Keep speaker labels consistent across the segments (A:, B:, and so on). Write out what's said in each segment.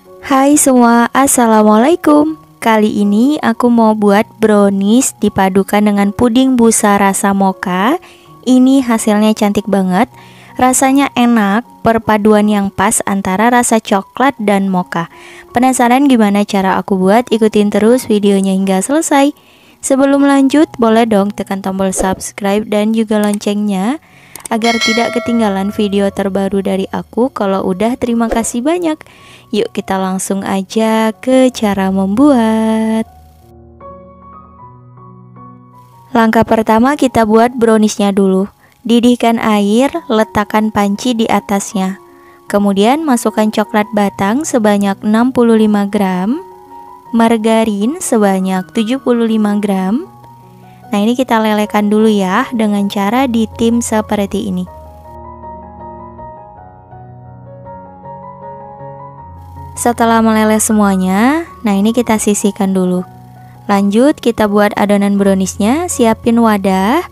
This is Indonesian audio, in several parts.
A: Hai semua, assalamualaikum. Kali ini aku mau buat brownies dipadukan dengan puding busa rasa mocha. Ini hasilnya cantik banget. Rasanya enak, perpaduan yang pas antara rasa coklat dan mocha. Penasaran gimana cara aku buat? Ikutin terus videonya hingga selesai. Sebelum lanjut, boleh dong tekan tombol subscribe dan juga loncengnya agar tidak ketinggalan video terbaru dari aku. Kalau udah, terima kasih banyak. Yuk kita langsung aja ke cara membuat. Langkah pertama, kita buat browniesnya dulu. Didihkan air, letakkan panci di atasnya. Kemudian masukkan coklat batang sebanyak 65 gram, margarin sebanyak 75 gram. Nah, ini kita lelehkan dulu ya dengan cara ditim seperti ini. Setelah meleleh semuanya, nah ini kita sisihkan dulu. Lanjut kita buat adonan browniesnya. Siapin wadah.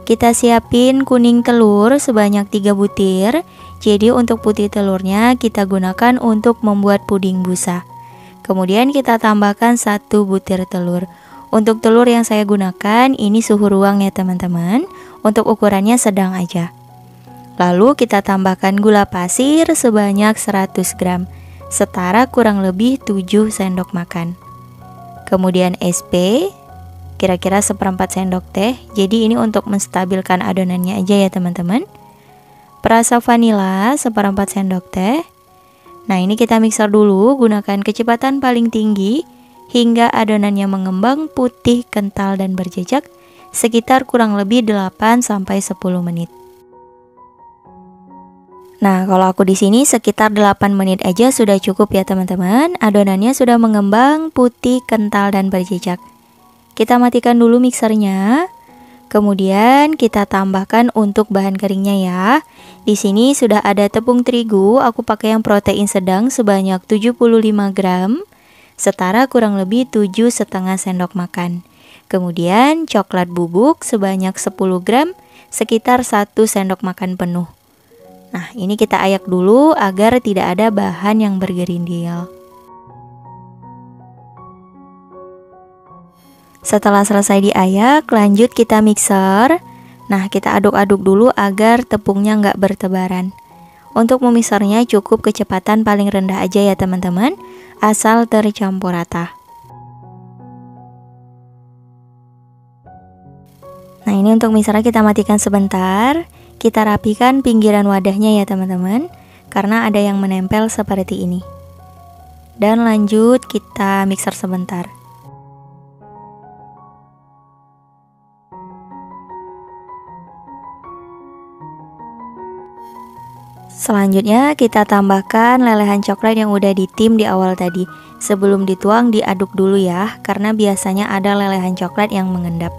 A: Kita siapin kuning telur sebanyak 3 butir. Jadi untuk putih telurnya kita gunakan untuk membuat puding busa. Kemudian kita tambahkan 1 butir telur. Untuk telur yang saya gunakan ini suhu ruang ya teman-teman. Untuk ukurannya sedang aja. Lalu kita tambahkan gula pasir sebanyak 100 gram, setara kurang lebih 7 sendok makan. Kemudian SP kira-kira seperempat sendok teh. Jadi ini untuk menstabilkan adonannya aja ya teman-teman. Perasa vanila seperempat sendok teh. Nah, ini kita mixer dulu, gunakan kecepatan paling tinggi hingga adonannya mengembang putih, kental dan berjejak sekitar kurang lebih 8-10 menit. Nah, kalau aku di sini sekitar 8 menit aja sudah cukup ya teman-teman. Adonannya sudah mengembang putih, kental dan berjejak. Kita matikan dulu mixernya. Kemudian kita tambahkan untuk bahan keringnya ya. Di sini sudah ada tepung terigu, aku pakai yang protein sedang sebanyak 75 gram. Setara kurang lebih 7,5 sendok makan. Kemudian coklat bubuk sebanyak 10 gram, sekitar 1 sendok makan penuh. Nah, ini kita ayak dulu agar tidak ada bahan yang bergerindil. Setelah selesai diayak, lanjut kita mixer. Nah, kita aduk-aduk dulu agar tepungnya nggak bertebaran. Untuk memixernya cukup kecepatan paling rendah aja ya teman-teman, asal tercampur rata. Nah, ini untuk mixernya kita matikan sebentar. Kita rapikan pinggiran wadahnya ya teman-teman, karena ada yang menempel seperti ini. Dan lanjut kita mixer sebentar. Selanjutnya kita tambahkan lelehan coklat yang udah ditim di awal tadi. Sebelum dituang diaduk dulu ya, karena biasanya ada lelehan coklat yang mengendap.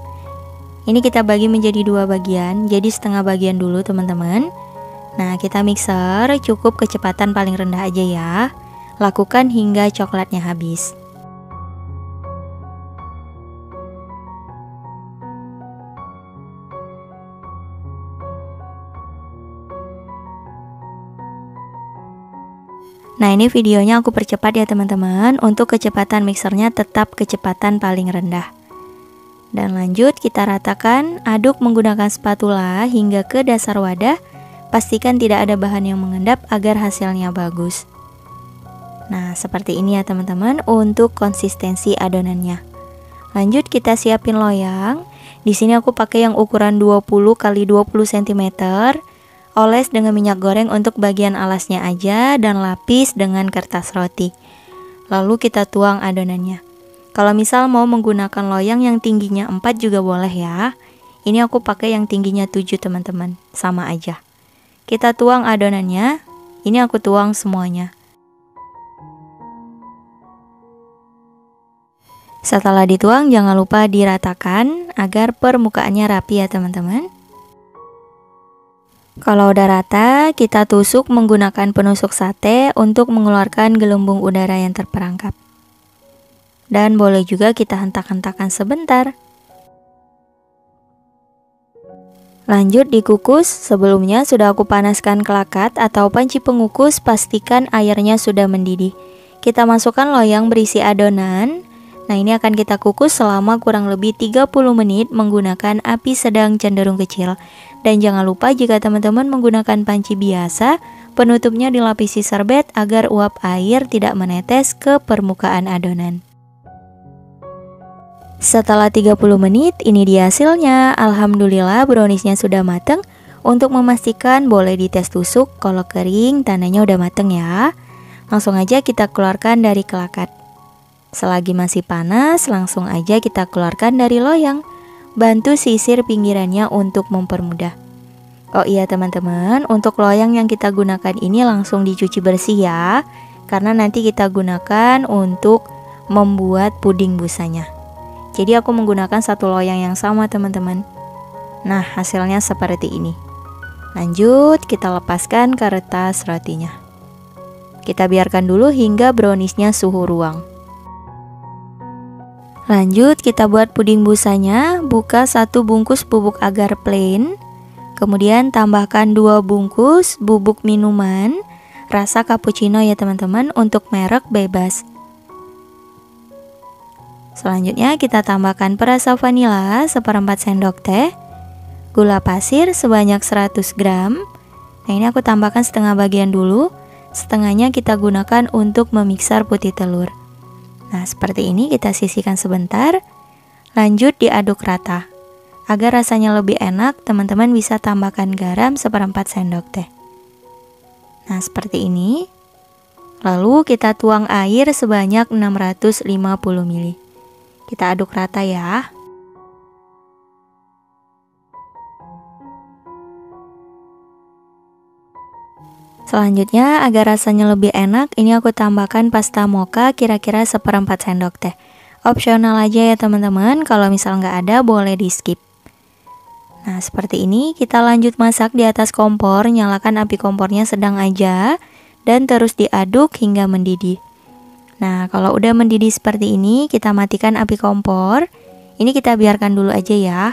A: Ini kita bagi menjadi 2 bagian, jadi setengah bagian dulu teman-teman. Nah, kita mixer cukup kecepatan paling rendah aja ya. Lakukan hingga coklatnya habis. Nah, ini videonya aku percepat ya teman-teman. Untuk kecepatan mixernya tetap kecepatan paling rendah. Dan lanjut kita ratakan, aduk menggunakan spatula hingga ke dasar wadah. Pastikan tidak ada bahan yang mengendap agar hasilnya bagus. Nah, seperti ini ya teman-teman untuk konsistensi adonannya. Lanjut kita siapin loyang. Di sini aku pakai yang ukuran 20 x 20 cm. Oles dengan minyak goreng untuk bagian alasnya aja dan lapis dengan kertas roti. Lalu kita tuang adonannya. Kalau misal mau menggunakan loyang yang tingginya 4 juga boleh ya. Ini aku pakai yang tingginya 7 teman-teman, sama aja. Kita tuang adonannya. Ini aku tuang semuanya. Setelah dituang jangan lupa diratakan agar permukaannya rapi ya teman-teman. Kalau udah rata, kita tusuk menggunakan penusuk sate untuk mengeluarkan gelembung udara yang terperangkap. Dan boleh juga kita hentak-hentakan sebentar. Lanjut dikukus. Sebelumnya sudah aku panaskan kelakat atau panci pengukus, pastikan airnya sudah mendidih. Kita masukkan loyang berisi adonan. Nah, ini akan kita kukus selama kurang lebih 30 menit menggunakan api sedang cenderung kecil. Dan jangan lupa jika teman-teman menggunakan panci biasa, penutupnya dilapisi serbet agar uap air tidak menetes ke permukaan adonan. Setelah 30 menit, ini dia hasilnya. Alhamdulillah browniesnya sudah mateng. Untuk memastikan boleh dites tusuk, kalau kering tandanya udah mateng ya. Langsung aja kita keluarkan dari kelakat. Selagi masih panas, langsung aja kita keluarkan dari loyang. Bantu sisir pinggirannya untuk mempermudah. Oh iya teman-teman, untuk loyang yang kita gunakan ini langsung dicuci bersih ya, karena nanti kita gunakan untuk membuat puding busanya. Jadi aku menggunakan satu loyang yang sama teman-teman. Nah, hasilnya seperti ini. Lanjut, kita lepaskan kertas rotinya. Kita biarkan dulu hingga browniesnya suhu ruang. Lanjut, kita buat puding busanya. Buka 1 bungkus bubuk agar plain. Kemudian tambahkan 2 bungkus bubuk minuman rasa cappuccino ya teman-teman, untuk merek bebas. Selanjutnya kita tambahkan perasa vanila 1/4 sendok teh, gula pasir sebanyak 100 gram. Nah, ini aku tambahkan setengah bagian dulu, setengahnya kita gunakan untuk memixer putih telur. Nah, seperti ini kita sisihkan sebentar. Lanjut diaduk rata. Agar rasanya lebih enak, teman-teman bisa tambahkan garam 1/4 sendok teh. Nah, seperti ini. Lalu kita tuang air sebanyak 650 ml. Kita aduk rata ya. Selanjutnya, agar rasanya lebih enak, ini aku tambahkan pasta mocha kira-kira 1/4 sendok teh. Opsional aja ya teman-teman, kalau misal nggak ada boleh di skip. Nah, seperti ini kita lanjut masak di atas kompor, nyalakan api kompornya sedang aja, dan terus diaduk hingga mendidih. Nah, kalau udah mendidih seperti ini, kita matikan api kompor. Ini kita biarkan dulu aja ya.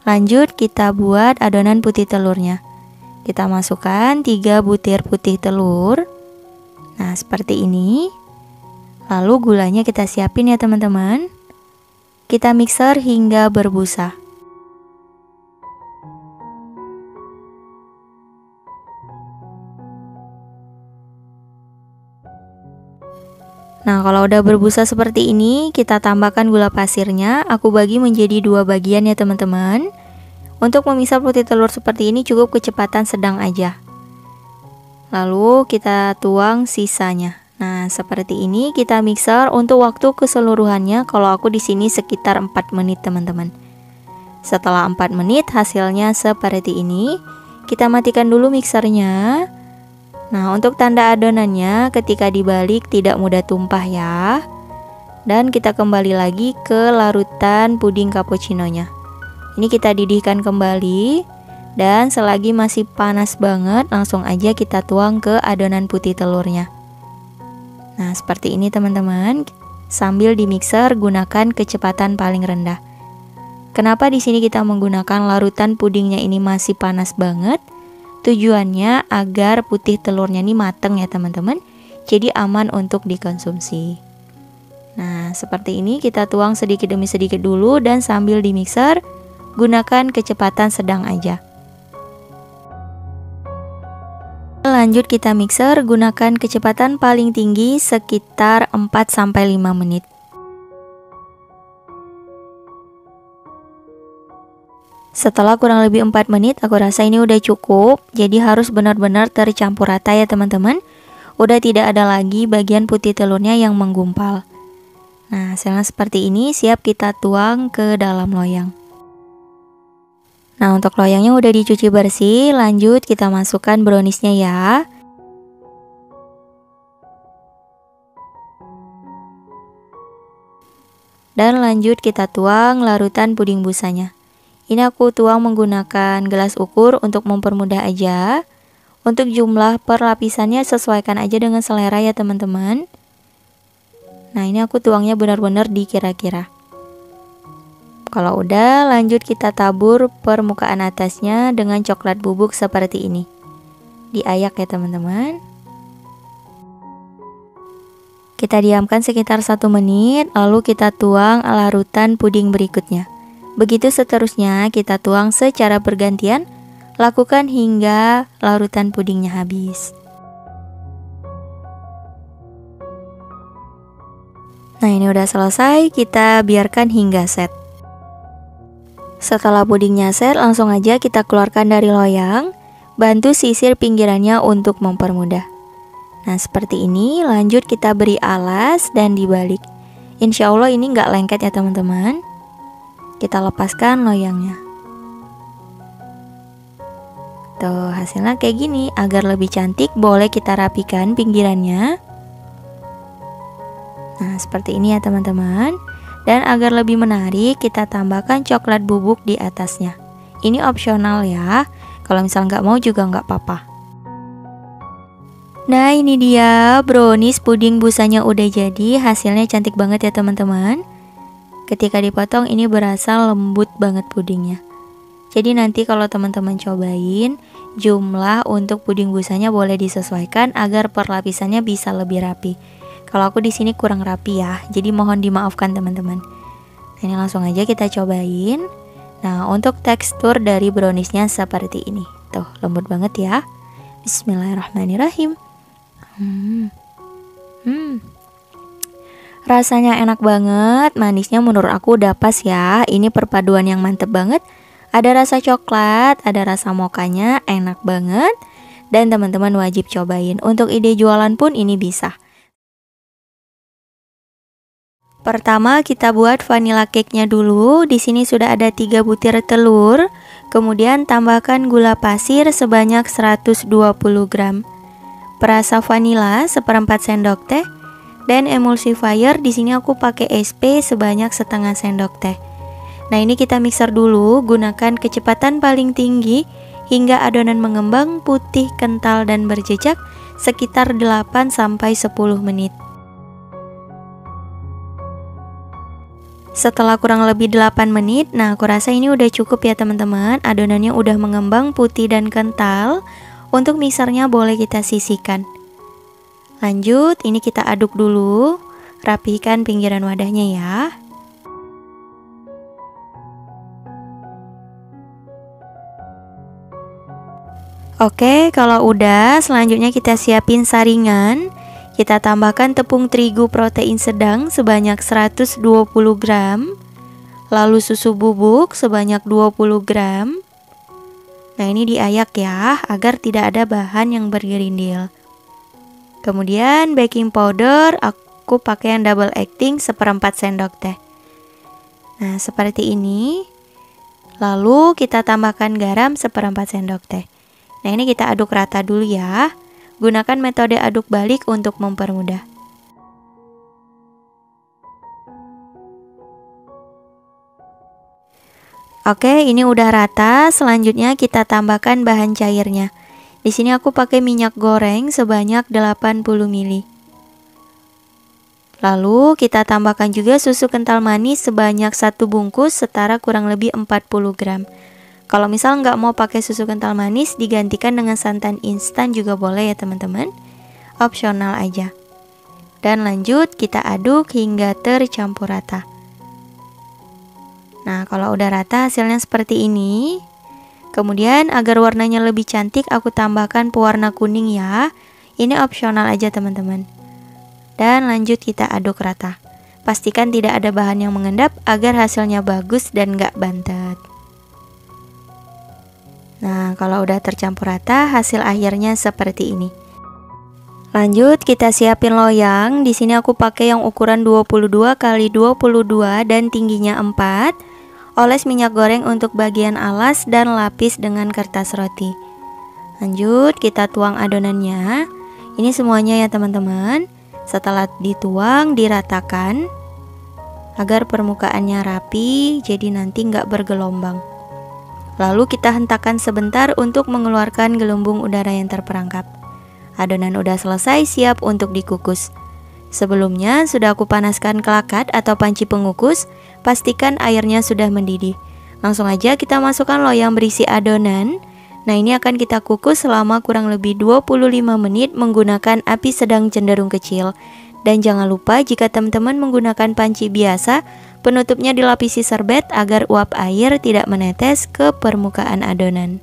A: Lanjut kita buat adonan putih telurnya. Kita masukkan 3 butir putih telur. Nah, seperti ini. Lalu gulanya kita siapin ya teman-teman. Kita mixer hingga berbusa. Nah, kalau udah berbusa seperti ini, kita tambahkan gula pasirnya. Aku bagi menjadi 2 bagian ya teman-teman. Untuk memisah putih telur seperti ini cukup kecepatan sedang aja. Lalu kita tuang sisanya. Nah, seperti ini kita mixer untuk waktu keseluruhannya. Kalau aku di sini sekitar 4 menit teman-teman. Setelah 4 menit hasilnya seperti ini. Kita matikan dulu mixernya. Nah, untuk tanda adonannya ketika dibalik tidak mudah tumpah ya. Dan kita kembali lagi ke larutan puding cappuccino-nya. Ini kita didihkan kembali, dan selagi masih panas banget, langsung aja kita tuang ke adonan putih telurnya. Nah, seperti ini teman-teman. Sambil dimixer, gunakan kecepatan paling rendah. Kenapa di sini kita menggunakan larutan pudingnya ini masih panas banget? Tujuannya agar putih telurnya ini mateng ya teman-teman. Jadi aman untuk dikonsumsi. Nah, seperti ini kita tuang sedikit demi sedikit dulu, dan sambil dimixer, gunakan kecepatan sedang aja. Lanjut kita mixer, gunakan kecepatan paling tinggi sekitar 4-5 menit. Setelah kurang lebih 4 menit, aku rasa ini udah cukup. Jadi harus benar-benar tercampur rata ya teman-teman. Udah tidak ada lagi bagian putih telurnya yang menggumpal. Nah, hasilnya seperti ini, siap kita tuang ke dalam loyang. Nah, untuk loyangnya udah dicuci bersih. Lanjut kita masukkan browniesnya ya. Dan lanjut kita tuang larutan puding busanya. Ini aku tuang menggunakan gelas ukur untuk mempermudah aja. Untuk jumlah perlapisannya sesuaikan aja dengan selera ya teman-teman. Nah, ini aku tuangnya benar-benar dikira-kira. Kalau udah, lanjut kita tabur permukaan atasnya dengan coklat bubuk seperti ini. Diayak ya teman-teman. Kita diamkan sekitar 1 menit, lalu kita tuang larutan puding berikutnya. Begitu seterusnya kita tuang secara bergantian, lakukan hingga larutan pudingnya habis. Nah, ini udah selesai, kita biarkan hingga set. Setelah pudingnya set, langsung aja kita keluarkan dari loyang. Bantu sisir pinggirannya untuk mempermudah. Nah, seperti ini. Lanjut kita beri alas dan dibalik. Insya Allah ini nggak lengket ya teman-teman. Kita lepaskan loyangnya. Tuh, hasilnya kayak gini. Agar lebih cantik, boleh kita rapikan pinggirannya. Nah, seperti ini ya teman-teman. Dan agar lebih menarik, kita tambahkan coklat bubuk di atasnya. Ini opsional ya. Kalau misal nggak mau juga nggak apa-apa. Nah, ini dia brownies puding busanya udah jadi. Hasilnya cantik banget ya teman-teman. Ketika dipotong ini berasa lembut banget pudingnya. Jadi nanti kalau teman-teman cobain, jumlah untuk puding busanya boleh disesuaikan agar perlapisannya bisa lebih rapi. Kalau aku di sini kurang rapi ya, jadi mohon dimaafkan teman-teman. Nah, ini langsung aja kita cobain. Nah, untuk tekstur dari browniesnya seperti ini. Tuh, lembut banget ya. Bismillahirrahmanirrahim. Rasanya enak banget, manisnya menurut aku udah pas ya. Ini perpaduan yang mantep banget. Ada rasa coklat, ada rasa mokanya, enak banget. Dan teman-teman wajib cobain. Untuk ide jualan pun ini bisa. Pertama kita buat vanilla cake-nya dulu. Di sini sudah ada 3 butir telur. Kemudian tambahkan gula pasir sebanyak 120 gram. Perasa vanila seperempat sendok teh dan emulsifier di sini aku pakai SP sebanyak setengah sendok teh. Nah, ini kita mixer dulu, gunakan kecepatan paling tinggi hingga adonan mengembang putih, kental dan berjejak sekitar 8 sampai 10 menit. Setelah kurang lebih 8 menit, nah aku rasa ini udah cukup ya teman-teman. Adonannya udah mengembang putih dan kental. Untuk mixernya boleh kita sisihkan. Lanjut, ini kita aduk dulu. Rapihkan pinggiran wadahnya ya. Oke, kalau udah, selanjutnya kita siapin saringan. Kita tambahkan tepung terigu protein sedang sebanyak 120 gram. Lalu susu bubuk sebanyak 20 gram. Nah, ini diayak ya, agar tidak ada bahan yang bergerindil. Kemudian baking powder, aku pakai yang double acting seperempat sendok teh. Nah, seperti ini. Lalu kita tambahkan garam seperempat sendok teh. Nah, ini kita aduk rata dulu ya. Gunakan metode aduk balik untuk mempermudah. Oke, ini udah rata. Selanjutnya kita tambahkan bahan cairnya. Di sini aku pakai minyak goreng sebanyak 80 ml. Lalu kita tambahkan juga susu kental manis sebanyak 1 bungkus setara kurang lebih 40 gram. Kalau misal nggak mau pakai susu kental manis, digantikan dengan santan instan juga boleh ya teman-teman. Opsional aja. Dan lanjut kita aduk hingga tercampur rata. Nah, kalau udah rata hasilnya seperti ini. Kemudian agar warnanya lebih cantik, aku tambahkan pewarna kuning ya. Ini opsional aja teman-teman. Dan lanjut kita aduk rata. Pastikan tidak ada bahan yang mengendap agar hasilnya bagus dan nggak bantet. Nah, kalau udah tercampur rata, hasil akhirnya seperti ini. Lanjut, kita siapin loyang. Di sini aku pakai yang ukuran 22 x 22 dan tingginya 4. Oles minyak goreng untuk bagian alas dan lapis dengan kertas roti. Lanjut, kita tuang adonannya. Ini semuanya ya teman-teman. Setelah dituang, diratakan agar permukaannya rapi, jadi nanti nggak bergelombang. Lalu kita hentakkan sebentar untuk mengeluarkan gelembung udara yang terperangkap. Adonan udah selesai, siap untuk dikukus. Sebelumnya sudah aku panaskan kelakat atau panci pengukus. Pastikan airnya sudah mendidih. Langsung aja kita masukkan loyang berisi adonan. Nah, ini akan kita kukus selama kurang lebih 25 menit menggunakan api sedang cenderung kecil. Dan jangan lupa jika teman-teman menggunakan panci biasa, penutupnya dilapisi serbet agar uap air tidak menetes ke permukaan adonan.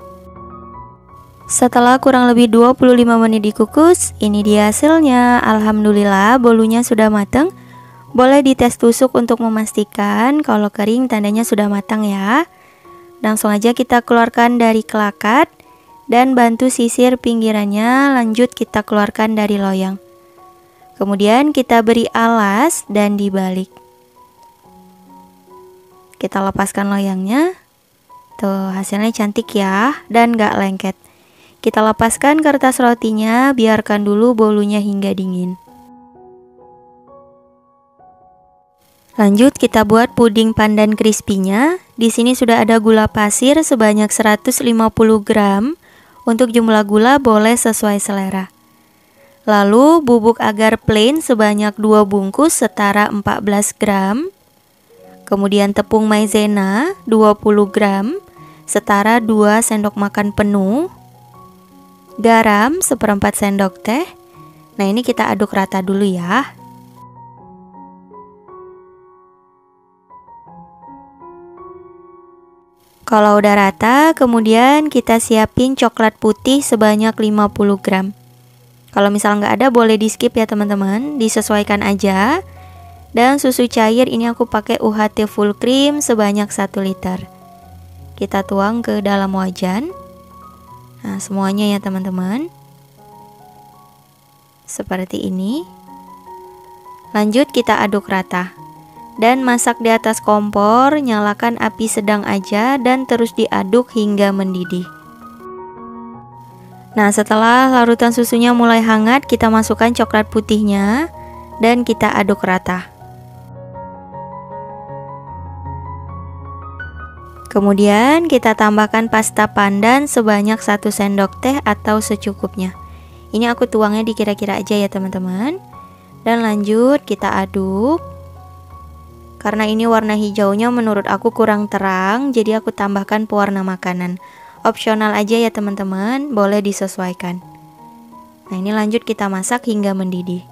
A: Setelah kurang lebih 25 menit dikukus, ini dia hasilnya. Alhamdulillah bolunya sudah matang. Boleh dites tusuk untuk memastikan kalau kering tandanya sudah matang ya. Langsung aja kita keluarkan dari kelakat dan bantu sisir pinggirannya, lanjut kita keluarkan dari loyang. Kemudian kita beri alas dan dibalik. Kita lepaskan loyangnya. Tuh hasilnya cantik ya dan gak lengket. Kita lepaskan kertas rotinya, biarkan dulu bolunya hingga dingin. Lanjut kita buat puding pandan crispy-nya. Di sini sudah ada gula pasir sebanyak 150 gram. Untuk jumlah gula boleh sesuai selera. Lalu bubuk agar plain sebanyak 2 bungkus setara 14 gram. Kemudian tepung maizena 20 gram setara 2 sendok makan penuh. Garam 1/4 sendok teh. Nah, ini kita aduk rata dulu ya. Kalau udah rata, kemudian kita siapin coklat putih sebanyak 50 gram. Kalau misal nggak ada boleh di skip ya teman-teman, disesuaikan aja. Dan susu cair ini aku pakai UHT full cream sebanyak 1 liter. Kita tuang ke dalam wajan. Nah, semuanya ya teman-teman. Seperti ini. Lanjut kita aduk rata. Dan masak di atas kompor, nyalakan api sedang aja dan terus diaduk hingga mendidih. Nah, setelah larutan susunya mulai hangat, kita masukkan coklat putihnya dan kita aduk rata. Kemudian kita tambahkan pasta pandan sebanyak 1 sendok teh atau secukupnya. Ini aku tuangnya dikira-kira aja ya teman-teman. Dan lanjut kita aduk. Karena ini warna hijaunya menurut aku kurang terang, jadi aku tambahkan pewarna makanan. Opsional aja ya teman-teman, boleh disesuaikan. Nah, ini lanjut kita masak hingga mendidih.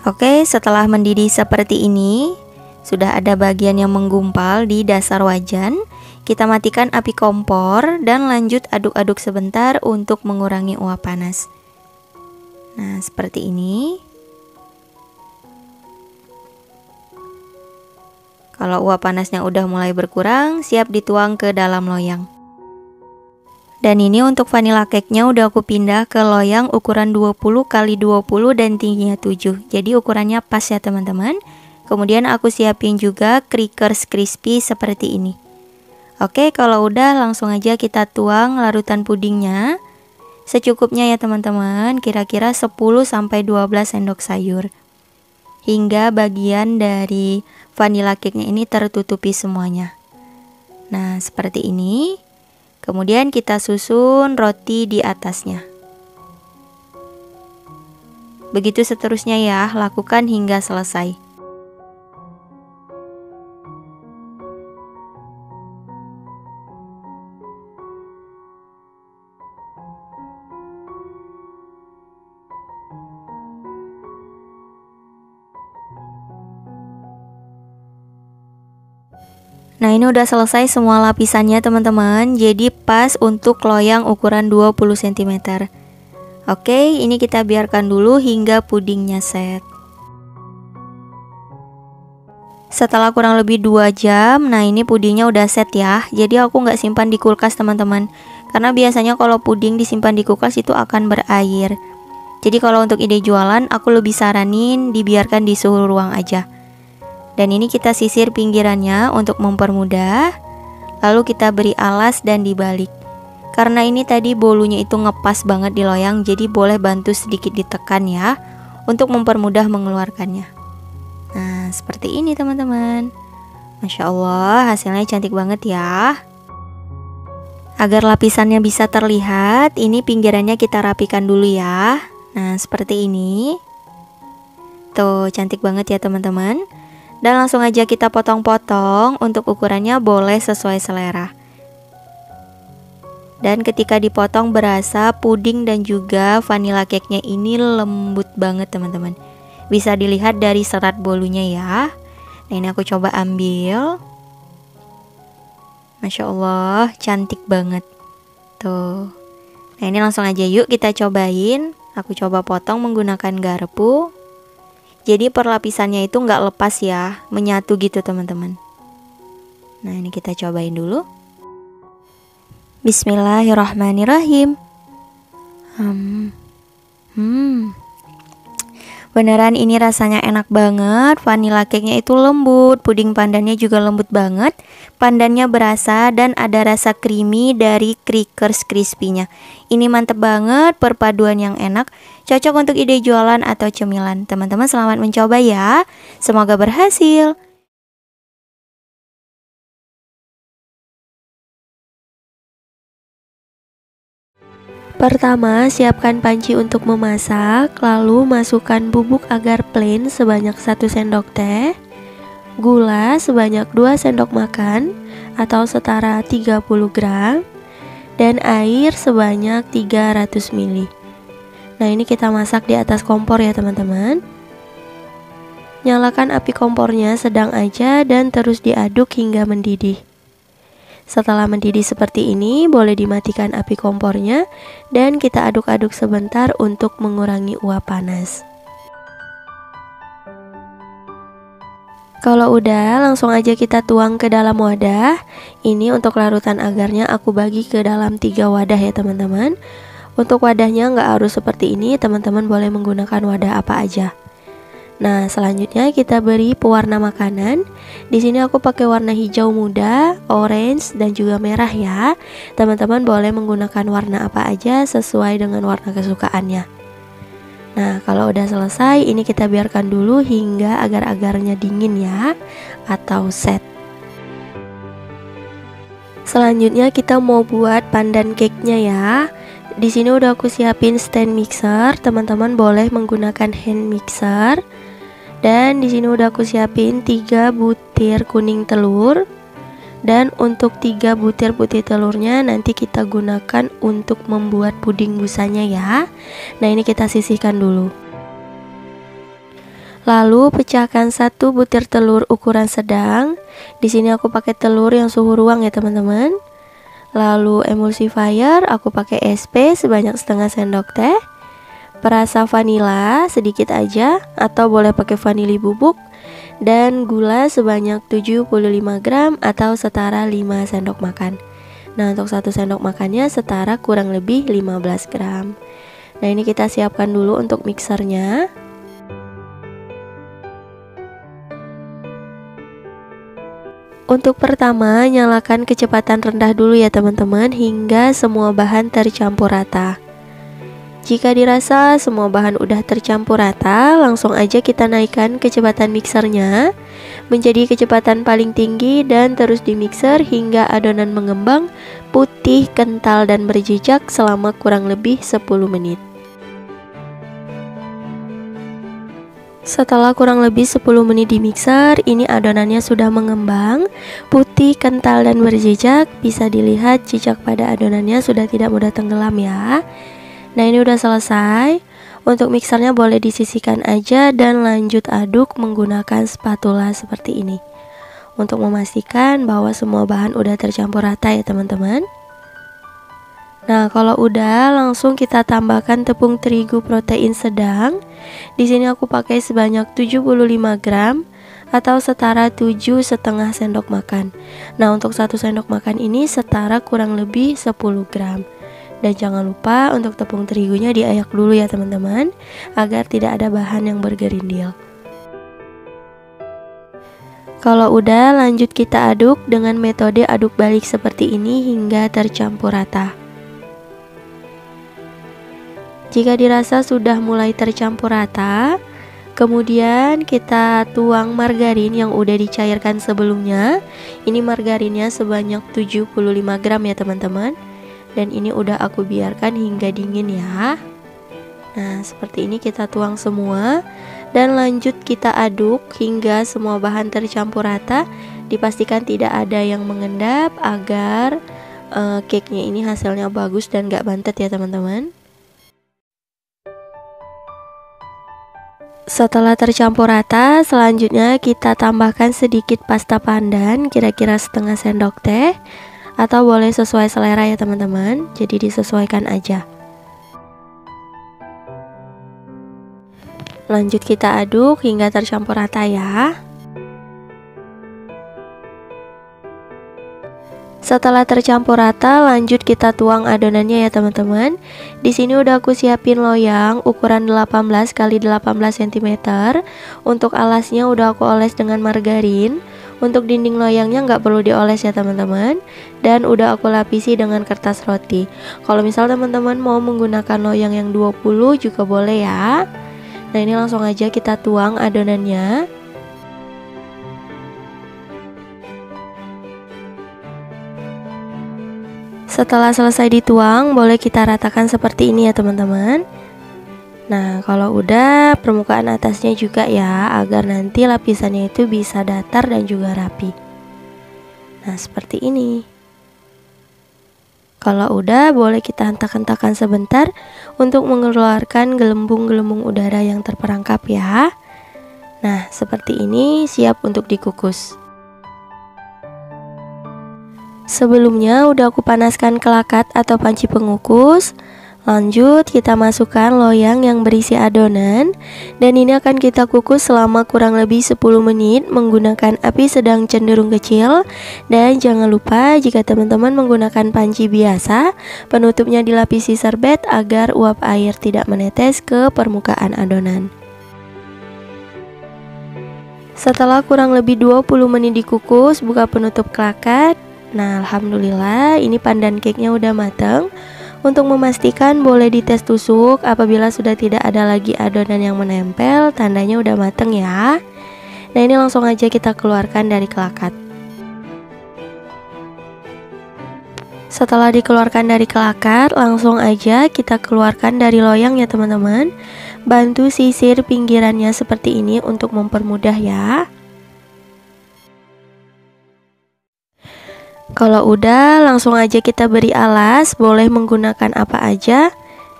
A: Oke, setelah mendidih seperti ini, sudah ada bagian yang menggumpal di dasar wajan. Kita matikan api kompor dan lanjut aduk-aduk sebentar untuk mengurangi uap panas. Nah, seperti ini. Kalau uap panasnya udah mulai berkurang, siap dituang ke dalam loyang. Dan ini untuk vanilla cake-nya udah aku pindah ke loyang ukuran 20 x 20 dan tingginya 7. Jadi ukurannya pas ya teman-teman. Kemudian aku siapin juga crackers crispy seperti ini. Oke, kalau udah langsung aja kita tuang larutan pudingnya. Secukupnya ya teman-teman, kira-kira 10-12 sendok sayur. Hingga bagian dari vanilla cake-nya ini tertutupi semuanya. Nah, seperti ini. Kemudian kita susun roti di atasnya. Begitu seterusnya ya, lakukan hingga selesai. Nah, ini udah selesai semua lapisannya teman-teman. Jadi pas untuk loyang ukuran 20 cm. Oke, ini kita biarkan dulu hingga pudingnya set. Setelah kurang lebih 2 jam, nah ini pudingnya udah set ya. Jadi aku nggak simpan di kulkas teman-teman. Karena biasanya kalau puding disimpan di kulkas itu akan berair. Jadi kalau untuk ide jualan, aku lebih saranin dibiarkan di suhu ruang aja. Dan ini kita sisir pinggirannya untuk mempermudah. Lalu kita beri alas dan dibalik. Karena ini tadi bolunya itu ngepas banget di loyang, jadi boleh bantu sedikit ditekan ya, untuk mempermudah mengeluarkannya. Nah, seperti ini teman-teman. Masya Allah, hasilnya cantik banget ya. Agar lapisannya bisa terlihat, ini pinggirannya kita rapikan dulu ya. Nah, seperti ini. Tuh, cantik banget ya teman-teman. Dan langsung aja kita potong-potong. Untuk ukurannya boleh sesuai selera. Dan ketika dipotong berasa puding dan juga vanilla cake-nya ini lembut banget teman-teman. Bisa dilihat dari serat bolunya ya. Nah ini aku coba ambil. Masya Allah, cantik banget. Tuh. Nah ini langsung aja yuk kita cobain. Aku coba potong menggunakan garpu. Jadi perlapisannya itu nggak lepas ya, menyatu gitu teman-teman. Nah ini kita cobain dulu. Bismillahirrahmanirrahim. Beneran ini rasanya enak banget. Vanilla cake-nya itu lembut, puding pandannya juga lembut banget. Pandannya berasa dan ada rasa creamy dari crackers crispy-nya. Ini mantep banget, perpaduan yang enak. Cocok untuk ide jualan atau cemilan. Teman-teman selamat mencoba ya. Semoga berhasil. Pertama, siapkan panci untuk memasak, lalu masukkan bubuk agar plain sebanyak 1 sendok teh, gula sebanyak 2 sendok makan atau setara 30 gram, dan air sebanyak 300 ml. Nah ini kita masak di atas kompor ya teman-teman. Nyalakan api kompornya sedang aja dan terus diaduk hingga mendidih. Setelah mendidih seperti ini, boleh dimatikan api kompornya dan kita aduk-aduk sebentar untuk mengurangi uap panas. Kalau udah, langsung aja kita tuang ke dalam wadah. Ini untuk larutan agarnya aku bagi ke dalam 3 wadah ya teman-teman. Untuk wadahnya nggak harus seperti ini, teman-teman boleh menggunakan wadah apa aja. Nah, selanjutnya kita beri pewarna makanan. Di sini aku pakai warna hijau muda, orange, dan juga merah ya. Teman-teman boleh menggunakan warna apa aja sesuai dengan warna kesukaannya. Nah, kalau udah selesai, ini kita biarkan dulu hingga agar-agarnya dingin ya, atau set. Selanjutnya kita mau buat pandan cake-nya ya. Di sini udah aku siapin stand mixer. Teman-teman boleh menggunakan hand mixer. Dan di sini udah aku siapin 3 butir kuning telur. Dan untuk 3 butir putih telurnya nanti kita gunakan untuk membuat puding busanya ya. Nah ini kita sisihkan dulu. Lalu pecahkan 1 butir telur ukuran sedang. Di sini aku pakai telur yang suhu ruang ya teman-teman. Lalu emulsifier aku pakai SP sebanyak setengah sendok teh. Perasa vanila sedikit aja atau boleh pakai vanili bubuk, dan gula sebanyak 75 gram atau setara 5 sendok makan. Nah untuk 1 sendok makannya setara kurang lebih 15 gram. Nah ini kita siapkan dulu untuk mixernya. Untuk pertama, nyalakan kecepatan rendah dulu ya teman-teman hingga semua bahan tercampur rata. Jika dirasa semua bahan udah tercampur rata, langsung aja kita naikkan kecepatan mixernya menjadi kecepatan paling tinggi dan terus dimixer hingga adonan mengembang, putih, kental, dan berjejak selama kurang lebih 10 menit. Setelah kurang lebih 10 menit di mixer, ini adonannya sudah mengembang, putih, kental, dan berjejak. Bisa dilihat jejak pada adonannya sudah tidak mudah tenggelam ya. Nah ini udah selesai. Untuk mixernya boleh disisihkan aja dan lanjut aduk menggunakan spatula seperti ini untuk memastikan bahwa semua bahan udah tercampur rata ya teman-teman. Nah kalau udah, langsung kita tambahkan tepung terigu protein sedang. Di sini aku pakai sebanyak 75 gram atau setara 7,5 sendok makan. Nah untuk 1 sendok makan ini setara kurang lebih 10 gram. Dan jangan lupa untuk tepung terigunya diayak dulu ya teman-teman, agar tidak ada bahan yang bergerindil. Kalau udah, lanjut kita aduk dengan metode aduk balik seperti ini hingga tercampur rata. Jika dirasa sudah mulai tercampur rata, kemudian kita tuang margarin yang udah dicairkan sebelumnya. Ini margarinnya sebanyak 75 gram ya teman-teman. Dan ini udah aku biarkan hingga dingin ya. Nah seperti ini kita tuang semua. Dan lanjut kita aduk hingga semua bahan tercampur rata. Dipastikan tidak ada yang mengendap agar cake-nya ini hasilnya bagus dan gak bantet ya teman-teman. Setelah tercampur rata, selanjutnya kita tambahkan sedikit pasta pandan, kira-kira setengah sendok teh, atau boleh sesuai selera ya teman-teman, jadi disesuaikan aja. Lanjut kita aduk hingga tercampur rata ya. Setelah tercampur rata, lanjut kita tuang adonannya ya teman-teman. Di sini udah aku siapin loyang ukuran 18 x 18 cm. Untuk alasnya udah aku oles dengan margarin. Untuk dinding loyangnya nggak perlu dioles ya teman-teman. Dan udah aku lapisi dengan kertas roti. Kalau misal teman-teman mau menggunakan loyang yang 20 juga boleh ya. Nah, ini langsung aja kita tuang adonannya. Setelah selesai dituang, boleh kita ratakan seperti ini ya teman-teman. Nah, kalau udah, permukaan atasnya juga ya, agar nanti lapisannya itu bisa datar dan juga rapi. Nah, seperti ini. Kalau udah, boleh kita hentak-hentakan sebentar untuk mengeluarkan gelembung-gelembung udara yang terperangkap ya. Nah, seperti ini siap untuk dikukus. Sebelumnya udah aku panaskan kelakat atau panci pengukus. Lanjut kita masukkan loyang yang berisi adonan. Dan ini akan kita kukus selama kurang lebih 10 menit menggunakan api sedang cenderung kecil. Dan jangan lupa jika teman-teman menggunakan panci biasa, penutupnya dilapisi serbet agar uap air tidak menetes ke permukaan adonan. Setelah kurang lebih 20 menit dikukus, buka penutup kelakat. Nah, alhamdulillah ini pandan cake-nya udah mateng. Untuk memastikan boleh dites tusuk, apabila sudah tidak ada lagi adonan yang menempel, tandanya udah mateng ya. Nah, ini langsung aja kita keluarkan dari kelakat. Setelah dikeluarkan dari kelakat, langsung aja kita keluarkan dari loyang ya teman-teman. Bantu sisir pinggirannya seperti ini untuk mempermudah ya. Kalau udah, langsung aja kita beri alas, boleh menggunakan apa aja.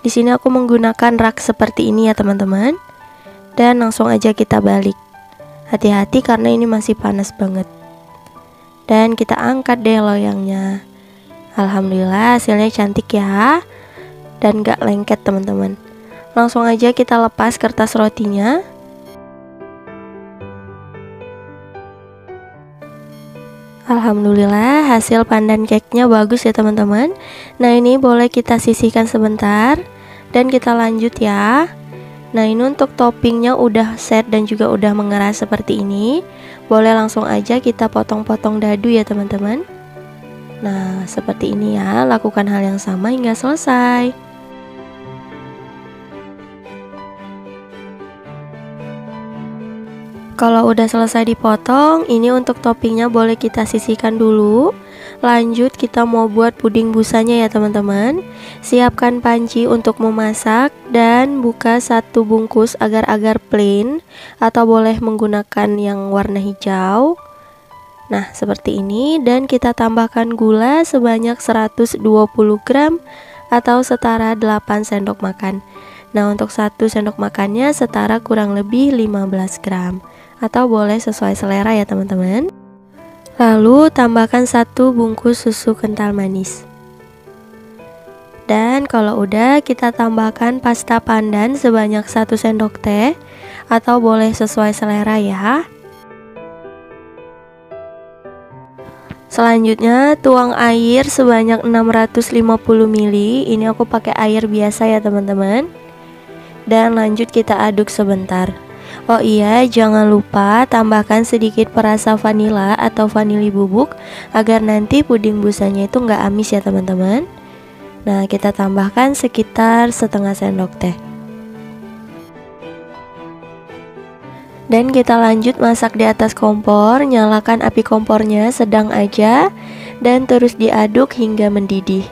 A: Di sini aku menggunakan rak seperti ini ya teman-teman. Dan langsung aja kita balik. Hati-hati karena ini masih panas banget. Dan kita angkat deh loyangnya. Alhamdulillah hasilnya cantik ya. Dan gak lengket teman-teman. Langsung aja kita lepas kertas rotinya. Alhamdulillah hasil pandan cake-nya bagus ya teman-teman. Nah, ini boleh kita sisihkan sebentar dan kita lanjut ya. Nah, ini untuk toppingnya udah set dan juga udah mengeras seperti ini. Boleh langsung aja kita potong-potong dadu ya teman-teman. Nah, seperti ini ya, lakukan hal yang sama hingga selesai. Kalau udah selesai dipotong, ini untuk toppingnya boleh kita sisihkan dulu. Lanjut kita mau buat puding busanya ya teman-teman. Siapkan panci untuk memasak dan buka satu bungkus agar-agar plain atau boleh menggunakan yang warna hijau. Nah, seperti ini, dan kita tambahkan gula sebanyak 120 gram atau setara 8 sendok makan. Nah, untuk 1 sendok makannya setara kurang lebih 15 gram. Atau boleh sesuai selera ya teman-teman. Lalu tambahkan 1 bungkus susu kental manis. Dan kalau udah, kita tambahkan pasta pandan sebanyak 1 sendok teh atau boleh sesuai selera ya. Selanjutnya tuang air sebanyak 650 ml. Ini aku pakai air biasa ya teman-teman. Dan lanjut kita aduk sebentar. Oh iya, jangan lupa tambahkan sedikit perasa vanila atau vanili bubuk agar nanti puding busanya itu nggak amis ya teman-teman. Nah, kita tambahkan sekitar setengah sendok teh. Dan kita lanjut masak di atas kompor. Nyalakan api kompornya sedang aja dan terus diaduk hingga mendidih.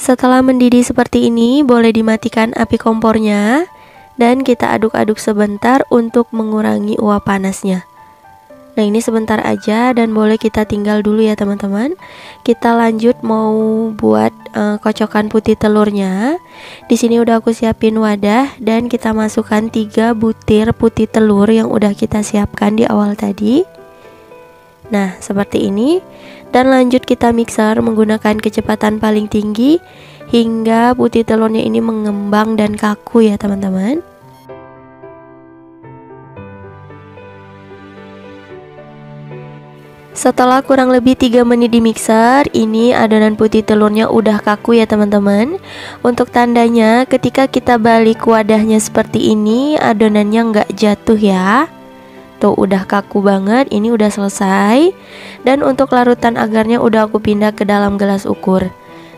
A: Setelah mendidih seperti ini, boleh dimatikan api kompornya dan kita aduk-aduk sebentar untuk mengurangi uap panasnya. Nah, ini sebentar aja dan boleh kita tinggal dulu ya teman-teman. Kita lanjut mau buat kocokan putih telurnya. Di sini udah aku siapin wadah dan kita masukkan 3 butir putih telur yang udah kita siapkan di awal tadi. Nah, seperti ini. Dan lanjut kita mixer menggunakan kecepatan paling tinggi hingga putih telurnya ini mengembang dan kaku ya teman-teman. Setelah kurang lebih 3 menit di mixer, ini adonan putih telurnya udah kaku ya teman-teman. Untuk tandanya ketika kita balik wadahnya seperti ini, adonannya nggak jatuh ya. Tuh udah kaku banget, ini udah selesai. Dan untuk larutan agarnya udah aku pindah ke dalam gelas ukur.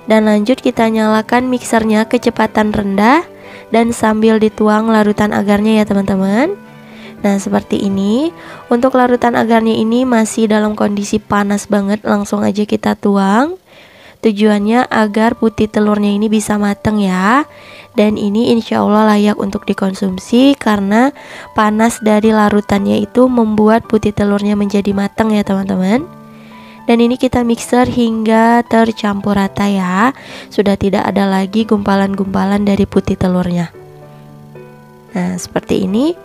A: Dan lanjut kita nyalakan mixernya kecepatan rendah dan sambil dituang larutan agarnya ya teman-teman. Nah, seperti ini. Untuk larutan agarnya ini masih dalam kondisi panas banget, langsung aja kita tuang. Tujuannya agar putih telurnya ini bisa mateng ya. Dan ini insya Allah layak untuk dikonsumsi karena panas dari larutannya itu membuat putih telurnya menjadi mateng ya teman-teman. Dan ini kita mixer hingga tercampur rata ya. Sudah tidak ada lagi gumpalan-gumpalan dari putih telurnya. Nah, seperti ini.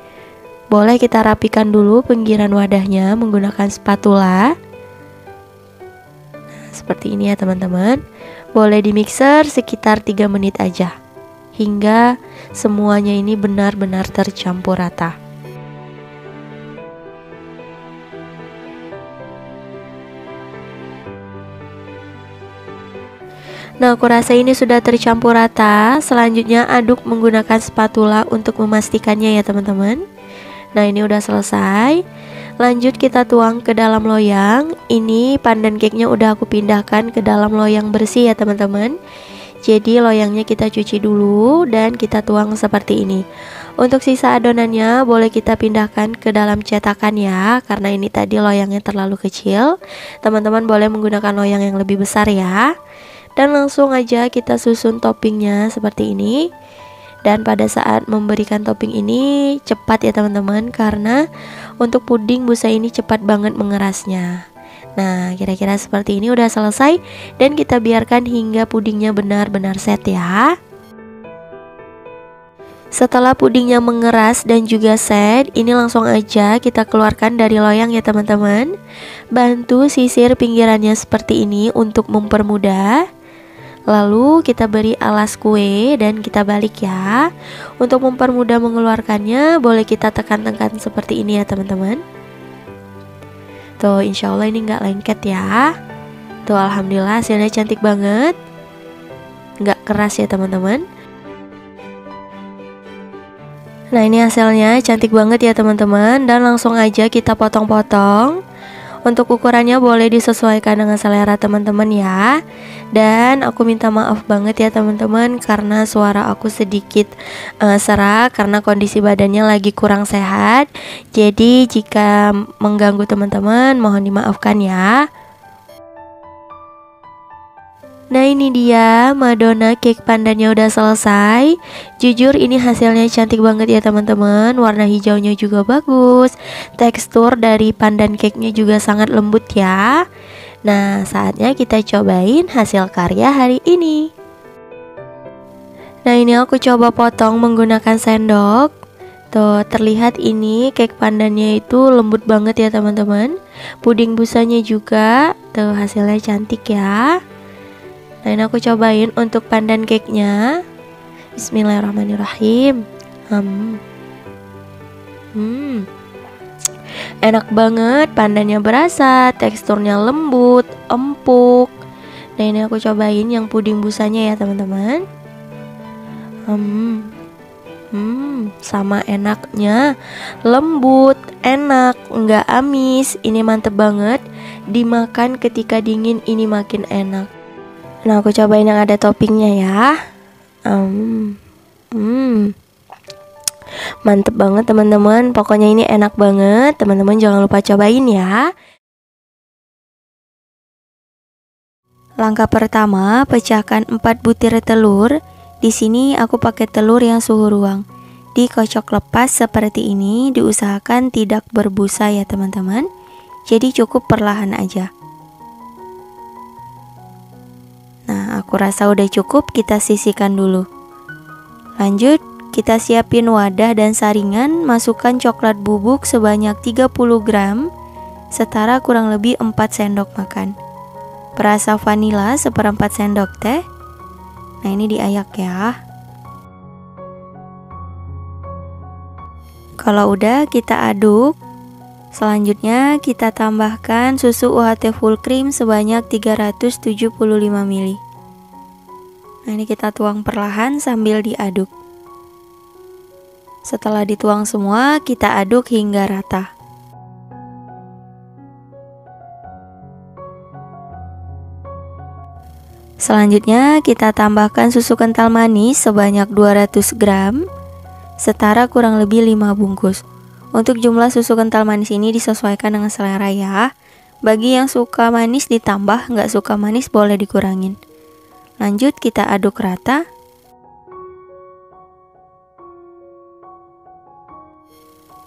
A: Boleh kita rapikan dulu pinggiran wadahnya menggunakan spatula. Nah, seperti ini ya teman-teman. Boleh di mixer sekitar 3 menit aja hingga semuanya ini benar-benar tercampur rata. Nah, aku rasa ini sudah tercampur rata. Selanjutnya aduk menggunakan spatula untuk memastikannya ya teman-teman. Nah, ini udah selesai. Lanjut kita tuang ke dalam loyang. Ini pandan cake-nya udah aku pindahkan ke dalam loyang bersih ya teman-teman. Jadi loyangnya kita cuci dulu dan kita tuang seperti ini. Untuk sisa adonannya boleh kita pindahkan ke dalam cetakan ya, karena ini tadi loyangnya terlalu kecil. Teman-teman boleh menggunakan loyang yang lebih besar ya. Dan langsung aja kita susun toppingnya seperti ini. Dan pada saat memberikan topping ini cepat ya teman-teman, karena untuk puding busa ini cepat banget mengerasnya. Nah, kira-kira seperti ini udah selesai dan kita biarkan hingga pudingnya benar-benar set ya. Setelah pudingnya mengeras dan juga set, ini langsung aja kita keluarkan dari loyang ya teman-teman. Bantu sisir pinggirannya seperti ini untuk mempermudah. Lalu kita beri alas kue dan kita balik ya. Untuk mempermudah mengeluarkannya boleh kita tekan-tekan seperti ini ya teman-teman. Tuh, insya Allah ini nggak lengket ya. Tuh, alhamdulillah hasilnya cantik banget, nggak keras ya teman-teman. Nah, ini hasilnya cantik banget ya teman-teman. Dan langsung aja kita potong-potong. Untuk ukurannya boleh disesuaikan dengan selera teman-teman ya. Dan aku minta maaf banget ya teman-teman, karena suara aku sedikit serak karena kondisi badannya lagi kurang sehat. Jadi jika mengganggu teman-teman mohon dimaafkan ya. Nah, ini dia Madonna cake pandannya udah selesai. Jujur ini hasilnya cantik banget ya teman-teman. Warna hijaunya juga bagus. Tekstur dari pandan cake-nya juga sangat lembut ya. Nah, saatnya kita cobain hasil karya hari ini. Nah, ini aku coba potong menggunakan sendok. Tuh, terlihat ini cake pandannya itu lembut banget ya teman-teman. Puding busanya juga. Tuh, hasilnya cantik ya. Nah, ini aku cobain untuk pandan cake-nya. Bismillahirrahmanirrahim. Enak banget, pandannya berasa, teksturnya lembut, empuk. Nah, ini aku cobain yang puding busanya ya teman-teman. Sama enaknya, lembut, enak, nggak amis. Ini mantep banget. Dimakan ketika dingin ini makin enak. Nah, aku cobain yang ada toppingnya ya. Mantep banget teman-teman. Pokoknya ini enak banget. Teman-teman jangan lupa cobain ya. Langkah pertama, pecahkan 4 butir telur. Di sini aku pakai telur yang suhu ruang. Dikocok lepas seperti ini, diusahakan tidak berbusa ya teman-teman. jadi cukup perlahan aja. Nah, aku rasa udah cukup, kita sisihkan dulu. Lanjut, kita siapin wadah dan saringan, masukkan coklat bubuk sebanyak 30 gram, setara kurang lebih 4 sendok makan. Perasa vanila seperempat sendok teh. Nah, ini diayak ya. Kalau udah, kita aduk. Selanjutnya kita tambahkan susu UHT full cream sebanyak 375 ml. Nah, ini kita tuang perlahan sambil diaduk. Setelah dituang semua, kita aduk hingga rata. Selanjutnya kita tambahkan susu kental manis sebanyak 200 gram, setara kurang lebih 5 bungkus. Untuk jumlah susu kental manis ini disesuaikan dengan selera ya. Bagi yang suka manis ditambah, nggak suka manis boleh dikurangin. Lanjut kita aduk rata.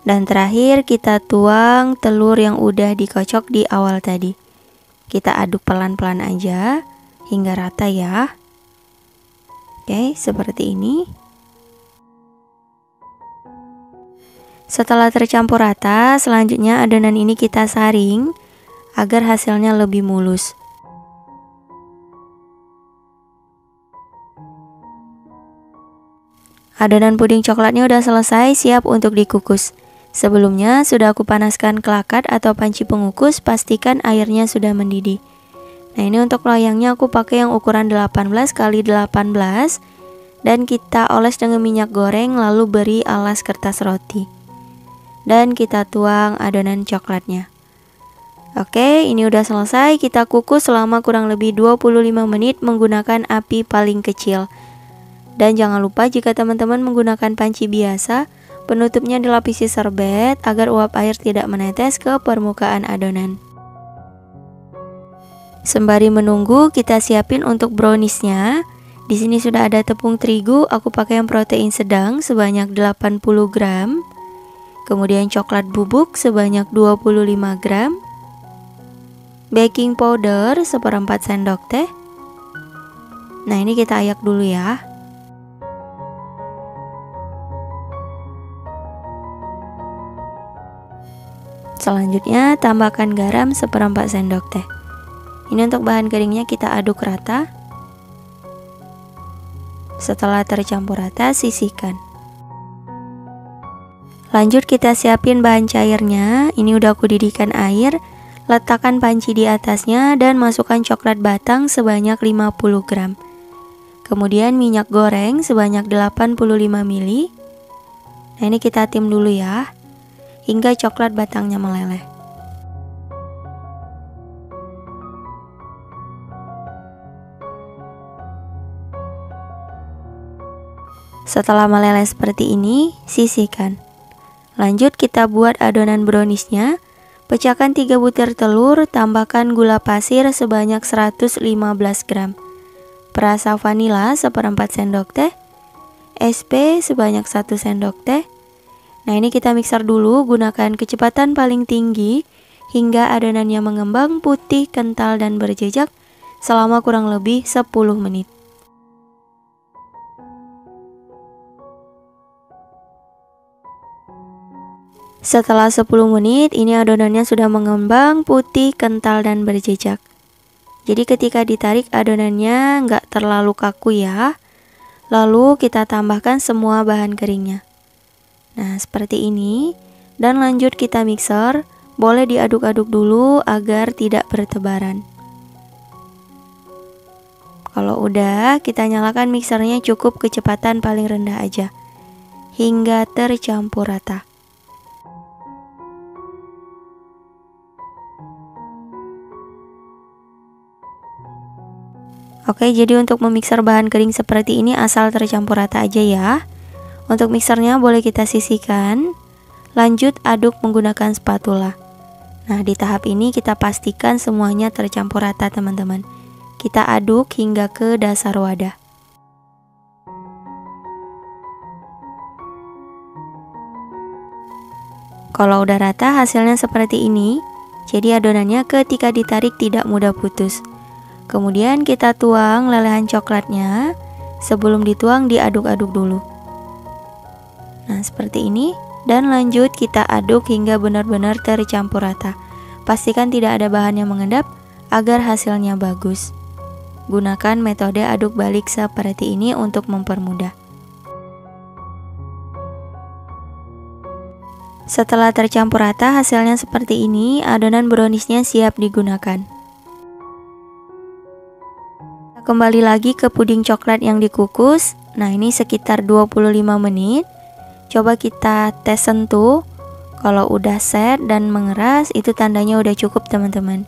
A: Dan terakhir kita tuang telur yang udah dikocok di awal tadi. Kita aduk pelan-pelan aja hingga rata ya. Oke, seperti ini. Setelah tercampur rata, selanjutnya adonan ini kita saring agar hasilnya lebih mulus. Adonan puding coklatnya udah selesai, siap untuk dikukus. Sebelumnya sudah aku panaskan kelakat atau panci pengukus, pastikan airnya sudah mendidih. Nah, ini untuk loyangnya aku pakai yang ukuran 18 x 18 dan kita oles dengan minyak goreng lalu beri alas kertas roti. Dan kita tuang adonan coklatnya. Oke, ini udah selesai. Kita kukus selama kurang lebih 25 menit menggunakan api paling kecil. Dan jangan lupa jika teman-teman menggunakan panci biasa, penutupnya dilapisi serbet agar uap air tidak menetes ke permukaan adonan. Sembari menunggu, kita siapin untuk browniesnya. Di sini sudah ada tepung terigu, aku pakai yang protein sedang sebanyak 80 gram. Kemudian coklat bubuk sebanyak 25 gram. Baking powder seperempat sendok teh. Nah, ini kita ayak dulu ya. Selanjutnya tambahkan garam seperempat sendok teh. Ini untuk bahan keringnya kita aduk rata. Setelah tercampur rata, sisihkan. Lanjut kita siapin bahan cairnya. Ini udah aku didihkan air. Letakkan panci di atasnya dan masukkan coklat batang sebanyak 50 gram. Kemudian minyak goreng sebanyak 85 ml. Nah, ini kita tim dulu ya, hingga coklat batangnya meleleh. Setelah meleleh seperti ini, sisihkan. Lanjut kita buat adonan browniesnya. Pecahkan 3 butir telur, tambahkan gula pasir sebanyak 115 gram. Perasa vanila seperempat sendok teh. SP sebanyak 1 sendok teh. Nah, ini kita mixer dulu, gunakan kecepatan paling tinggi hingga adonannya mengembang putih, kental dan berjejak selama kurang lebih 10 menit. Setelah 10 menit, ini adonannya sudah mengembang, putih, kental, dan berjejak. Jadi ketika ditarik adonannya nggak terlalu kaku ya. Lalu kita tambahkan semua bahan keringnya. Nah, seperti ini. Dan lanjut kita mixer, boleh diaduk-aduk dulu agar tidak bertebaran. Kalau udah, kita nyalakan mixernya cukup kecepatan paling rendah aja, hingga tercampur rata. Oke, jadi untuk memixer bahan kering seperti ini asal tercampur rata aja ya. Untuk mixernya boleh kita sisihkan. Lanjut aduk menggunakan spatula. Nah, di tahap ini kita pastikan semuanya tercampur rata teman-teman. Kita aduk hingga ke dasar wadah. Kalau udah rata hasilnya seperti ini. Jadi adonannya ketika ditarik tidak mudah putus. Kemudian kita tuang lelehan coklatnya. Sebelum dituang diaduk-aduk dulu. Nah, seperti ini. Dan lanjut kita aduk hingga benar-benar tercampur rata. Pastikan tidak ada bahan yang mengendap agar hasilnya bagus. Gunakan metode aduk balik seperti ini untuk mempermudah. Setelah tercampur rata, hasilnya seperti ini. Adonan browniesnya siap digunakan. Kembali lagi ke puding coklat yang dikukus. Nah, ini sekitar 25 menit. Coba kita tes sentuh. Kalau udah set dan mengeras, itu tandanya udah cukup teman-teman.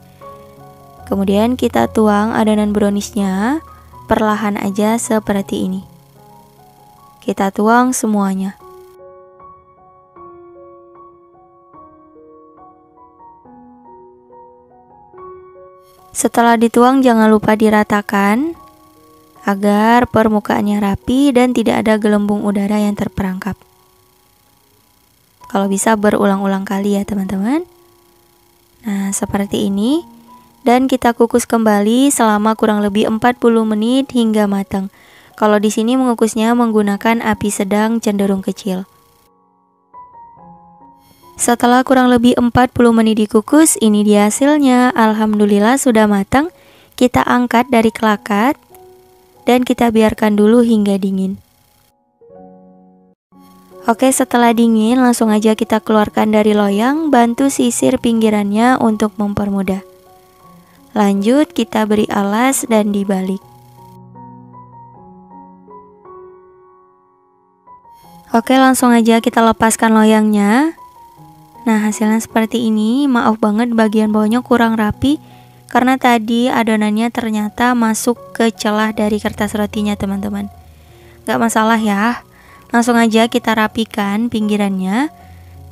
A: Kemudian kita tuang adonan browniesnya perlahan aja seperti ini. Kita tuang semuanya. Setelah dituang jangan lupa diratakan agar permukaannya rapi dan tidak ada gelembung udara yang terperangkap. Kalau bisa berulang-ulang kali ya teman-teman. Nah, seperti ini. Dan kita kukus kembali selama kurang lebih 40 menit hingga matang. Kalau di sini mengukusnya menggunakan api sedang cenderung kecil. Setelah kurang lebih 40 menit dikukus, ini dia hasilnya. Alhamdulillah sudah matang. Kita angkat dari kelakat dan kita biarkan dulu hingga dingin. Oke, setelah dingin langsung aja kita keluarkan dari loyang, bantu sisir pinggirannya untuk mempermudah. Lanjut kita beri alas dan dibalik. Oke, langsung aja kita lepaskan loyangnya. Nah, hasilnya seperti ini. Maaf banget bagian bawahnya kurang rapi karena tadi adonannya ternyata masuk ke celah dari kertas rotinya teman-teman. Gak masalah ya. Langsung aja kita rapikan pinggirannya.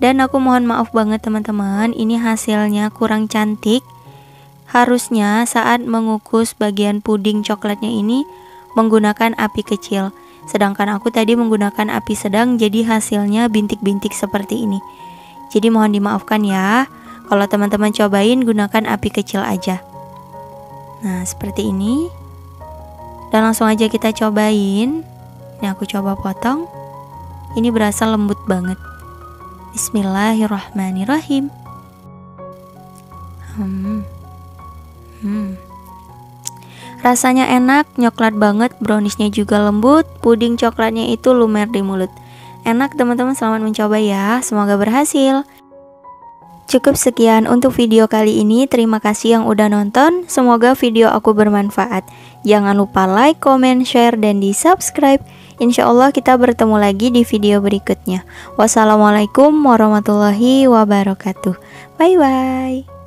A: Dan aku mohon maaf banget teman-teman, ini hasilnya kurang cantik. Harusnya saat mengukus bagian puding coklatnya ini menggunakan api kecil. Sedangkan aku tadi menggunakan api sedang, jadi hasilnya bintik-bintik seperti ini. Jadi mohon dimaafkan ya. Kalau teman-teman cobain gunakan api kecil aja. Nah, seperti ini. Dan langsung aja kita cobain. Ini aku coba potong. Ini berasa lembut banget. Bismillahirrahmanirrahim. Rasanya enak, nyoklat banget, browniesnya juga lembut, puding coklatnya itu lumer di mulut. Enak teman-teman, selamat mencoba ya, semoga berhasil. Cukup sekian untuk video kali ini, terima kasih yang udah nonton, semoga video aku bermanfaat. Jangan lupa like, comment, share, dan di subscribe. Insya Allah kita bertemu lagi di video berikutnya. Wassalamualaikum warahmatullahi wabarakatuh. Bye bye.